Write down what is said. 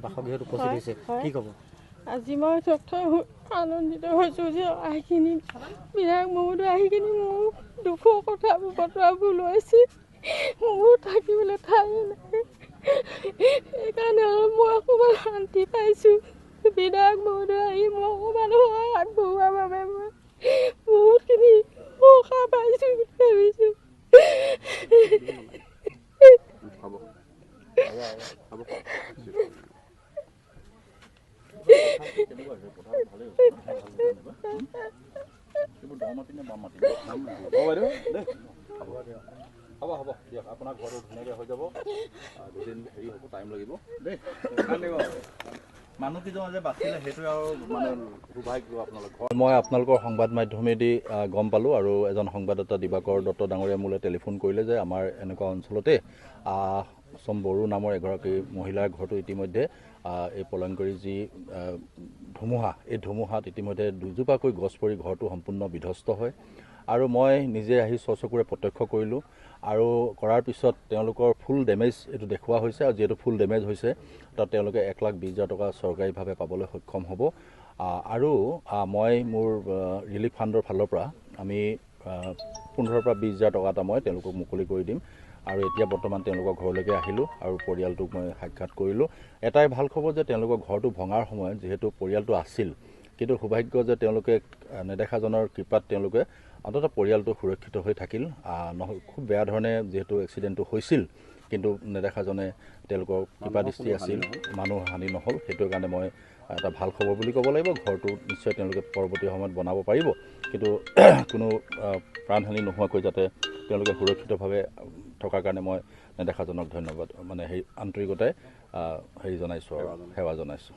বাসগৃহত উপস্থিত হৈছে কি ক'ব আজি মই আনন্দিত হৈছোঁ যে আহিখিনি বিধায়ক মহোদয় আহিখিনি মোক দুখৰ কথাবোৰ বতৰাবোৰ লৈছে মোৰ থাকিবলৈ ঠাই নাই সেইকাৰণে মই অকণমান শান্তি পাইছোঁ বিধায়ক মহোদয় আহি মই অকণমান সহায় আগবঢ়োৱাৰ বাবে মই বহুতখিনি সকাহ পাইছোঁ বুলি ভাবিছোঁ হ'ব দিয়ক আপোনাৰ ঘৰটো ধুনীয়াকৈ হৈ যাব দুদিন হেৰি হ'ব টাইম লাগিব দেই মানুহকেইজন যে বাচিলে সেইটোৱে আৰু মানে সৌভাগ্য আপোনালোকৰ মই আপোনালোকৰ সংবাদ মাধ্যমেদি গম পালোঁ আৰু এজন সংবাদদাতা দিবাকৰ দত্ত ডাঙৰীয়া মোলৈ টেলিফোন কৰিলে যে আমাৰ এনেকুৱা অঞ্চলতে চম বড়ো নামৰ এগৰাকী মহিলাৰ ঘৰটো ইতিমধ্যে এই পলংকৰী যি ধুমুহা এই ধুমুহাত ইতিমধ্যে দুজোপাকৈ গছ পৰি ঘৰটো সম্পূৰ্ণ বিধ্বস্ত হয় আৰু মই নিজে আহি চকুৰে প্ৰত্যক্ষ কৰিলোঁ আৰু কৰাৰ পিছত তেওঁলোকৰ ফুল ডেমেজ এইটো দেখুওৱা হৈছে আৰু যিহেতু ফুল ডেমেজ হৈছে তাত তেওঁলোকে 1,20,000 টকা চৰকাৰীভাৱে পাবলৈ সক্ষম হ'ব আৰু মই মোৰ ৰিলিফ ফাণ্ডৰ ফালৰ পৰা আমি 15,000 পৰা 20,000 টকা এটা মই তেওঁলোকক মুকলি কৰি দিম আৰু এতিয়া বৰ্তমান তেওঁলোকৰ ঘৰলৈকে আহিলোঁ আৰু পৰিয়ালটোক মই সাক্ষাৎ কৰিলোঁ এটাই ভাল খবৰ যে তেওঁলোকৰ ঘৰটো ভঙাৰ সময়ত যিহেতু পৰিয়ালটো আছিল কিন্তু সৌভাগ্য যে তেওঁলোকে নেদেখাজনৰ কৃপাত তেওঁলোকে অন্ততঃ পৰিয়ালটো সুৰক্ষিত হৈ থাকিল খুব বেয়া ধৰণে যিহেতু এক্সিডেণ্টটো হৈছিল কিন্তু নেদেখাজনে তেওঁলোকৰ কৃপাদৃষ্টি আছিল মানুহ হানি নহ'ল সেইটোৰ কাৰণে মই এটা ভাল খবৰ বুলি ক'ব লাগিব ঘৰটো নিশ্চয় তেওঁলোকে পৰৱৰ্তী সময়ত বনাব পাৰিব কিন্তু কোনো প্ৰাণহানি নোহোৱাকৈ যাতে তেওঁলোকে সুৰক্ষিতভাৱে থকাৰ কাৰণে মই নেদেখাজনক ধন্যবাদ মানে সেই আন্তৰিকতাই হেৰি জনাইছোঁ আৰু সেৱা জনাইছোঁ